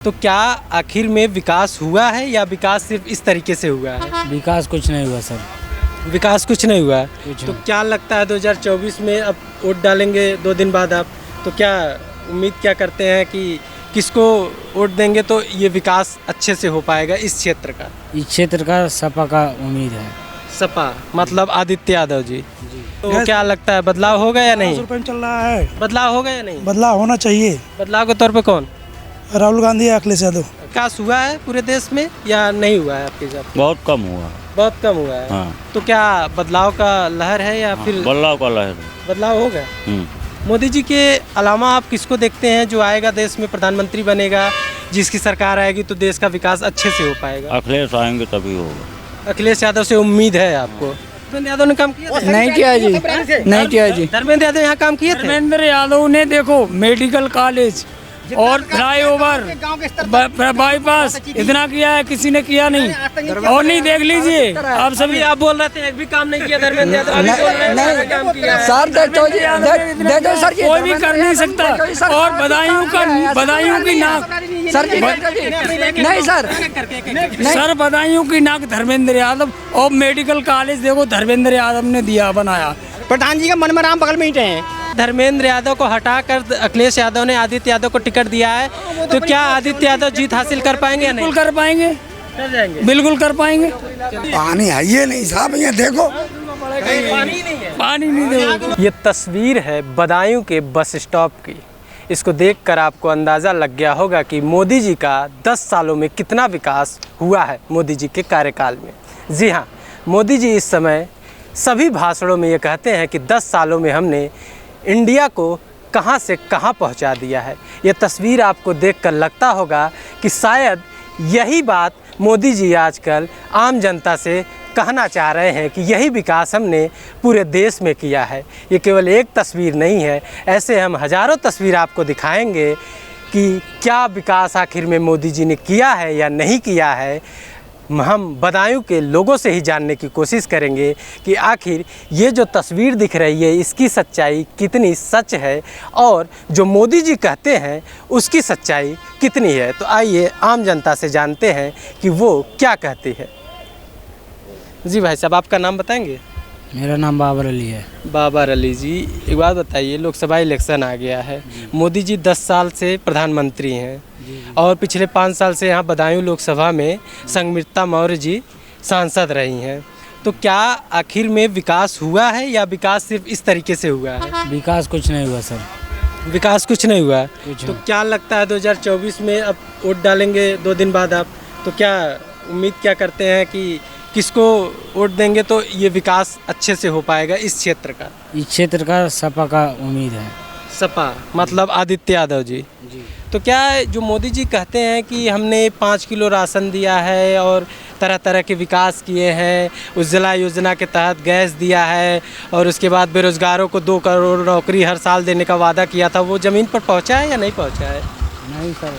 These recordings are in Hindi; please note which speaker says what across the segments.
Speaker 1: तो क्या आखिर में विकास हुआ है या विकास सिर्फ इस तरीके से हुआ है?
Speaker 2: विकास कुछ नहीं हुआ सर।
Speaker 1: विकास कुछ नहीं हुआ है।
Speaker 2: कुछ
Speaker 1: तो
Speaker 2: नहीं।
Speaker 1: क्या लगता है 2024 में अब वोट डालेंगे 2 दिन बाद आप, तो क्या उम्मीद क्या करते हैं कि किसको वोट देंगे तो ये विकास अच्छे से हो पाएगा इस क्षेत्र का?
Speaker 2: इस क्षेत्र का सपा का उम्मीद है।
Speaker 1: सपा मतलब आदित्य यादव जी। तो क्या लगता है बदलाव होगा या नहीं?
Speaker 3: रुपये चल रहा है।
Speaker 1: बदलाव होगा या नहीं?
Speaker 3: बदलाव होना चाहिए।
Speaker 1: बदलाव के तौर पे कौन?
Speaker 3: राहुल गांधी या अखिलेश यादव।
Speaker 1: विकास हुआ है पूरे देश में या नहीं हुआ है आपके हिसाब से?
Speaker 4: बहुत कम हुआ।
Speaker 1: बहुत कम हुआ है।
Speaker 4: हाँ।
Speaker 1: तो क्या बदलाव का लहर है या फिर
Speaker 4: बदलाव का लहर।
Speaker 1: बदलाव होगा? मोदी जी के अलावा आप किसको देखते हैं जो आएगा देश में प्रधानमंत्री बनेगा, जिसकी सरकार आएगी तो देश का विकास अच्छे से हो पाएगा?
Speaker 4: अखिलेश आएंगे तभी होगा।
Speaker 1: अखिलेश यादव से उम्मीद है आपको? धर्मेंद्र यादव ने काम किया था?
Speaker 2: नहीं किया जी, नहीं किया जी।
Speaker 1: धर्मेंद्र यादव यहाँ काम किए थे?
Speaker 2: धर्मेंद्र यादव ने देखो मेडिकल कॉलेज और फ्लाईओवर बाईपास इतना किया है, किसी ने किया नहीं। और नहीं देख लीजिए आप सभी।
Speaker 1: अभी आप बोल रहे थे एक भी काम नहीं किया धर्मेंद्र यादव, अभी बोल रहे हैं सारा काम किया है।
Speaker 2: सर दे दो सर, कोई भी कर नहीं सकता। और बधाइयों की नाक सर, नहीं सर बधाइयों की नाक धर्मेंद्र यादव। और मेडिकल कॉलेज देखो धर्मेंद्र यादव ने दिया, बनाया।
Speaker 5: प्रधान जी का मन में राम बगल में ही हैं।
Speaker 1: धर्मेंद्र यादव को हटाकर अखिलेश यादव ने आदित्य यादव को टिकट दिया है, तो क्या आदित्य यादव जीत हासिल कर पाएंगे या नहीं?
Speaker 2: बिल्कुल कर पाएंगे,
Speaker 1: कर जाएंगे,
Speaker 2: बिल्कुल कर पाएंगे।
Speaker 3: पानी है ये नहीं साहब, ये देखो
Speaker 2: पानी नहीं देखो।
Speaker 1: ये तस्वीर है बदायूं के बस स्टॉप की। इसको देखकर आपको अंदाज़ा लग गया होगा कि मोदी जी का 10 सालों में कितना विकास हुआ है मोदी जी के कार्यकाल में। जी हाँ, मोदी जी इस समय सभी भाषणों में ये कहते हैं कि 10 सालों में हमने इंडिया को कहां से कहां पहुंचा दिया है। ये तस्वीर आपको देखकर लगता होगा कि शायद यही बात मोदी जी आजकल आम जनता से कहना चाह रहे हैं कि यही विकास हमने पूरे देश में किया है। ये केवल एक तस्वीर नहीं है, ऐसे हम हज़ारों तस्वीर आपको दिखाएंगे कि क्या विकास आखिर में मोदी जी ने किया है या नहीं किया है। हम बदायूं के लोगों से ही जानने की कोशिश करेंगे कि आखिर ये जो तस्वीर दिख रही है इसकी सच्चाई कितनी सच है और जो मोदी जी कहते हैं उसकी सच्चाई कितनी है। तो आइए आम जनता से जानते हैं कि वो क्या कहती है। जी भाई साहब, आपका नाम बताएंगे?
Speaker 2: मेरा नाम बाबर अली है।
Speaker 1: बाबर अली जी, एक बात बताइए, लोकसभा इलेक्शन आ गया है, मोदी जी 10 साल से प्रधानमंत्री हैं और पिछले 5 साल से यहाँ बदायूं लोकसभा में संगमित्रा मौर्य जी सांसद रही हैं, तो क्या आखिर में विकास हुआ है या विकास सिर्फ इस तरीके से हुआ है?
Speaker 2: विकास कुछ नहीं हुआ सर।
Speaker 1: विकास कुछ नहीं हुआ है।
Speaker 2: कुछ
Speaker 1: तो
Speaker 2: नहीं।
Speaker 1: क्या लगता है 2024 में अब वोट डालेंगे 2 दिन बाद आप, तो क्या उम्मीद क्या करते हैं कि किसको वोट देंगे तो ये विकास अच्छे से हो पाएगा इस क्षेत्र का?
Speaker 2: इस क्षेत्र का सपा का उम्मीद है।
Speaker 1: सपा मतलब आदित्य यादव जी। तो क्या जो मोदी जी कहते हैं कि हमने 5 किलो राशन दिया है और तरह तरह के विकास किए हैं, उज्ज्वला योजना के तहत गैस दिया है और उसके बाद बेरोजगारों को 2 करोड़ नौकरी हर साल देने का वादा किया था, वो ज़मीन पर पहुंचा है या नहीं पहुंचा है?
Speaker 2: नहीं सर,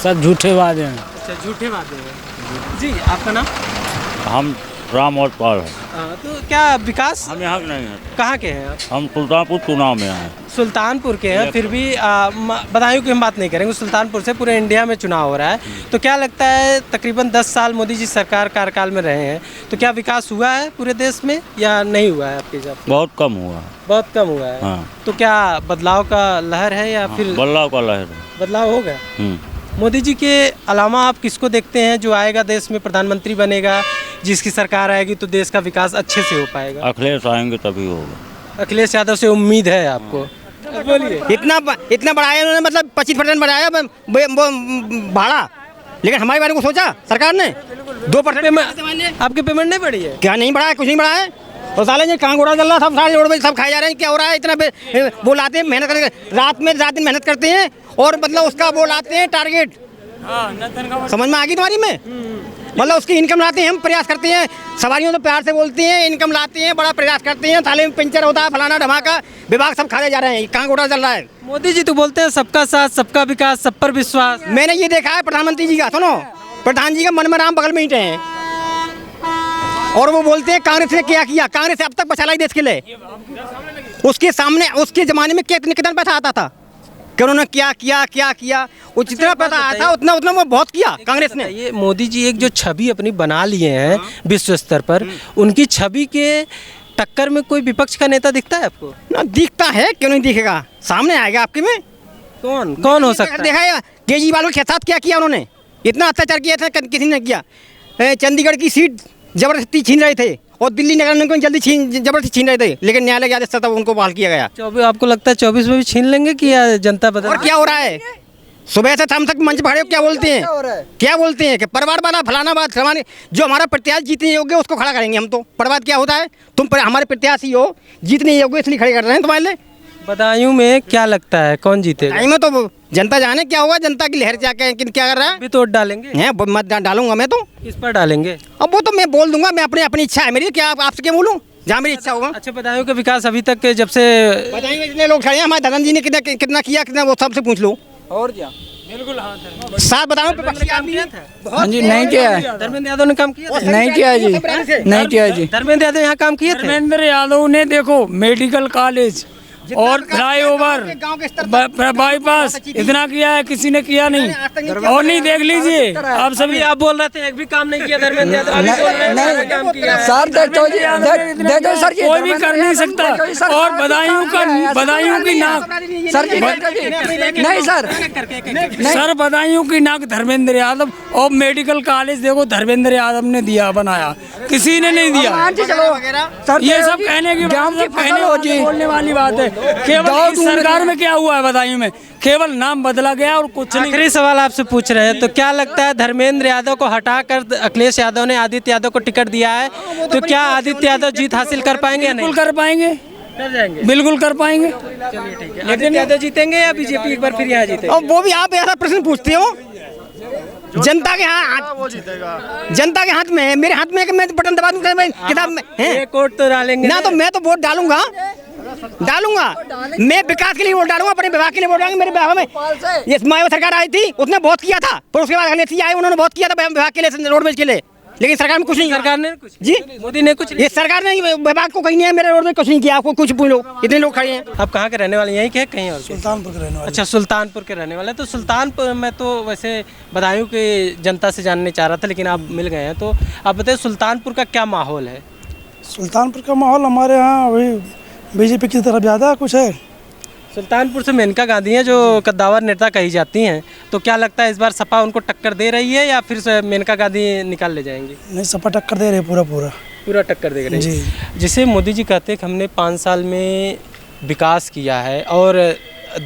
Speaker 2: सब झूठे वादे हैं।
Speaker 1: अच्छा, झूठे वादे हैं। जी, आपका नाम?
Speaker 4: हम राम और पाल हैं।
Speaker 1: तो क्या विकास
Speaker 4: हम यहाँ नहीं हैं,
Speaker 1: कहाँ के हैं आप?
Speaker 4: हम सुल्तानपुर चुनाव में हैं।
Speaker 1: सुल्तानपुर के हैं, फिर भी बदायूं की हम बात नहीं करेंगे, सुल्तानपुर से पूरे इंडिया में चुनाव हो रहा है। तो क्या लगता है तकरीबन 10 साल मोदी जी सरकार कार्यकाल में रहे हैं, तो क्या विकास हुआ है पूरे देश में या नहीं हुआ है आपके हिसाब से?
Speaker 4: बहुत कम हुआ।
Speaker 1: बहुत कम हुआ है।
Speaker 4: हाँ।
Speaker 1: तो क्या बदलाव का लहर है या फिर
Speaker 4: बदलाव का लहर।
Speaker 1: बदलाव होगा? मोदी जी के अलावा आप किसको देखते हैं जो आएगा देश में प्रधानमंत्री बनेगा, जिसकी सरकार आएगी तो देश का विकास अच्छे से हो पाएगा?
Speaker 4: अखिलेश आएंगे तभी होगा।
Speaker 1: अखिलेश यादव से उम्मीद है आपको? बोलिए।
Speaker 5: इतना बढ़ाया उन्होंने, मतलब 25% बढ़ाया भाड़ा, लेकिन हमारे बारे में सोचा सरकार ने 2%।
Speaker 1: आपकी पेमेंट नहीं बढ़ी है?
Speaker 5: क्या नहीं बढ़ाया? कुछ नहीं बढ़ाया है। और साले जी कहाँ घोड़ा चल रहा, सब सारे रोड में सब खाए जा रहे हैं। क्या हो रहा है? इतना वो लाते हैं, मेहनत करके रात दिन मेहनत करते हैं और मतलब उसका वो लाते हैं टारगेट। समझ में आ गई तुम्हारी में? मतलब उसकी इनकम लाते हैं, हम प्रयास करते हैं, सवारियों तो प्यार से बोलते हैं, इनकम लाते हैं, बड़ा प्रयास करते हैं, थाले में पंचर होता है, फलाना धमाका, विभाग सब खाए जा रहे हैं। कहाँ घोड़ा चल रहा है?
Speaker 1: मोदी जी तो बोलते हैं सबका साथ सबका विकास, सब पर विश्वास।
Speaker 5: मैंने ये देखा है प्रधानमंत्री जी का, सुनो, प्रधान जी का मन में राम बगल में ही हैं और वो बोलते हैं कांग्रेस ने क्या किया, कांग्रेस अब तक बचा लाई देश के लिए। उसके सामने उसके जमाने में कितना पैसा आता था? कि उन्होंने क्या किया वो जितना पता आया था उतना वो बहुत किया कांग्रेस ने।
Speaker 1: ये मोदी जी एक जो छवि अपनी बना लिए हैं विश्व स्तर पर, उनकी छवि के टक्कर में कोई विपक्ष का नेता दिखता है आपको?
Speaker 5: ना दिखता है, क्यों नहीं दिखेगा, सामने आएगा आपके में।
Speaker 1: कौन हो सकता है?
Speaker 5: देखा है केजरीवाल के साथ क्या किया उन्होंने, इतना अत्याचार किया था किसी ने किया। चंडीगढ़ की सीट जबरदस्ती छीन रहे थे और दिल्ली नगर निगम जल्दी जबरदस्ती छीन रहे थे, लेकिन न्यायालय के आदेश से तब उनको बहाल किया गया।
Speaker 1: 24 आपको लगता है 24 में भी छीन लेंगे कि या जनता बदल?
Speaker 5: और क्या हो रहा है, सुबह से शाम तक मंच भाड़े क्या बोलते हैं कि परिवार वाला फलाना बात हमारे जो हमारा प्रत्याशी जीतने योग्य उसको खड़ा करेंगे हम। तो परिवार क्या होता है, तुम हमारे प्रत्याशी हो, जीतने योग्य इसलिए खड़े कर रहे हैं तुम्हारे लिए।
Speaker 1: बदायूं में क्या लगता है कौन जीतेगा?
Speaker 5: में तो जनता जाने क्या होगा, जनता की लहर क्या कर रहा है।
Speaker 1: भी तो वोट डालेंगे
Speaker 5: हैं मत डालूंगा मैं तो।
Speaker 1: किस पर डालेंगे?
Speaker 5: अब वो तो मैं बोल दूंगा, मैं अपनी इच्छा है मेरी, क्या आपसे क्या बोलूँ, जहाँ मेरी इच्छा होगा।
Speaker 1: अच्छा, बदायूं का विकास अभी तक जब से
Speaker 5: बताइए जितने लोग खड़े हैं, हमारे दादा जी ने कितना किया वो सबसे पूछ लो।
Speaker 2: और क्या, बिल्कुल
Speaker 5: साथ बताओ
Speaker 2: हाँ जी, नहीं किया है।
Speaker 1: धर्मेंद्र यादव ने काम किया था?
Speaker 2: नहीं किया जी, नहीं किया जी।
Speaker 1: धर्मेंद्र यादव यहाँ काम किए थे?
Speaker 2: धर्मेंद्र यादव ने देखो मेडिकल कॉलेज और फ्लाईओवर बाईपास इतना किया है, किसी ने किया नहीं। और नहीं देख लीजिए आप सभी,
Speaker 1: आप बोल रहे थे एक भी काम नहीं किया धर्मेंद्र यादव, अभी बोल रहे हैं काम किया।
Speaker 2: सर देखो सर, कोई भी कर नहीं सकता। और बदायूं की नाक सर जी, नहीं सर बदायूं की नाक धर्मेंद्र यादव। और मेडिकल कॉलेज देखो धर्मेंद्र यादव ने दिया, बनाया, किसी ने नहीं दिया। ये सब कहने की बोलने वाली बात है। केवल सरकार में क्या हुआ है बदायूं में, केवल नाम बदला गया और कुछ नहीं।
Speaker 1: आखिरी सवाल आपसे पूछ रहे हैं, तो क्या लगता है धर्मेंद्र यादव को हटाकर अखिलेश यादव ने आदित्य यादव को टिकट दिया है, तो क्या आदित्य यादव जीत हासिल कर पाएंगे या नहीं?
Speaker 2: बिल्कुल कर पाएंगे,
Speaker 1: कर जाएंगे,
Speaker 2: बिल्कुल कर पाएंगे।
Speaker 1: चलिए ठीक है। आदित्य यादव जीतेंगे या बीजेपी एक बार फिर यहाँ जीतेगी?
Speaker 5: और वो भी आप ऐसा प्रश्न पूछते हो, जनता के हाथ में है, मेरे हाथ में है कि मैं बटन दबा दूंगा किताब में है।
Speaker 1: वोट तो डालेंगे
Speaker 5: ना, तो मैं तो वोट डालूंगा। मैं विकास के लिए वोट डालूंगा, अपने विभाग के लिए वोट डालूंगा। मेरे विभाग में ये मायावती सरकार आई थी, उसने बहुत किया था, पर उसके बाद अखिलेश आए, उन्होंने बहुत किया था विभाग के लिए, रोडवेज के लिए, लेकिन सरकार में कुछ नहीं।
Speaker 1: सरकार ने कुछ
Speaker 5: जी,
Speaker 1: मोदी ने कुछ,
Speaker 5: ये सरकार ने विभाग को कहीं नहीं है, मेरे रोड में कुछ नहीं किया। आपको कुछ पूछ लो, इतने लोग खड़े हैं।
Speaker 1: आप कहाँ के रहने वाले, यहीं के कहीं और?
Speaker 3: सुल्तानपुर के रहने वाले।
Speaker 1: अच्छा, सुल्तानपुर के रहने वाले। तो सुल्तानपुर में तो वैसे बदायूं की जनता से जानने चाह रहा था, लेकिन आप मिल गए हैं, तो आप बताइए सुल्तानपुर का क्या माहौल है?
Speaker 3: सुल्तानपुर का माहौल हमारे यहाँ अभी बीजेपी की तरफ ज़्यादा कुछ है।
Speaker 1: सुल्तानपुर से मेनका गांधी हैं जो कद्दावर नेता कही जाती हैं, तो क्या लगता है इस बार सपा उनको टक्कर दे रही है या फिर से मेनका गांधी निकाल ले जाएंगे?
Speaker 3: नहीं, सपा टक्कर दे रहे पूरा
Speaker 1: टक्कर दे रही
Speaker 3: जी।
Speaker 1: है। जिसे मोदी जी कहते हैं कि हमने 5 साल में विकास किया है और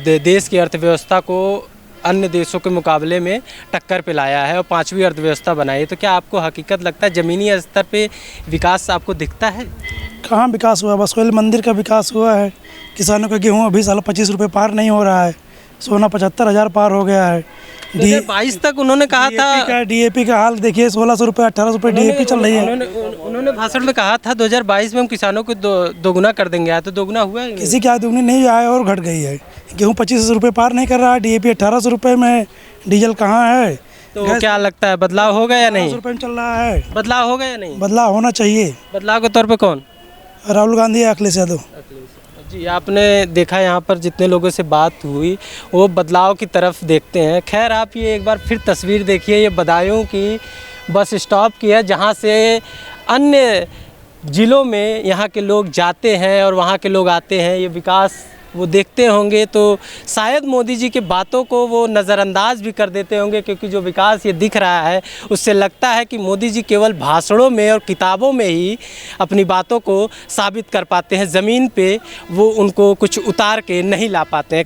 Speaker 1: देश की अर्थव्यवस्था को अन्य देशों के मुकाबले में टक्कर पे लाया है और 5वीं अर्थव्यवस्था बनाई है, तो क्या आपको हकीकत लगता है ज़मीनी स्तर पे विकास आपको दिखता है?
Speaker 3: कहाँ विकास हुआ, बस कोयल मंदिर का विकास हुआ है। किसानों का गेहूँ अभी साल 25 रुपये पार नहीं हो रहा है, सोना 75,000 पार हो गया है।
Speaker 1: 2022 तक उन्होंने कहा था,
Speaker 3: डीएपी का हाल देखिए, 1600 रुपये 1800 रुपये डीएपी चल रही है।
Speaker 1: उन्होंने भाषण में कहा था 2022 में हम किसानों को दोगुना कर देंगे, आया तो दोगुना हुआ है?
Speaker 3: किसी की दोगुनी नहीं आया और घट गई है। गेहूँ 2500 रुपये पार नहीं कर रहा है, डीएपी 1800 रुपये में, डीजल कहाँ है?
Speaker 1: तो क्या लगता है बदलाव होगा या नहीं?
Speaker 3: 1800 रुपये में चल रहा है।
Speaker 1: बदलाव होगा या नहीं?
Speaker 3: बदलाव होना चाहिए।
Speaker 1: बदलाव के तौर पे कौन?
Speaker 3: राहुल गांधी या अखिलेश यादव।
Speaker 1: जी, आपने देखा यहाँ पर जितने लोगों से बात हुई वो बदलाव की तरफ देखते हैं। खैर, आप ये एक बार फिर तस्वीर देखिए, ये बदायूं की बस स्टॉप की है, जहाँ से अन्य ज़िलों में यहाँ के लोग जाते हैं और वहाँ के लोग आते हैं। ये विकास वो देखते होंगे तो शायद मोदी जी की बातों को वो नज़रअंदाज भी कर देते होंगे, क्योंकि जो विकास ये दिख रहा है उससे लगता है कि मोदी जी केवल भाषणों में और किताबों में ही अपनी बातों को साबित कर पाते हैं, ज़मीन पे वो उनको कुछ उतार के नहीं ला पाते हैं।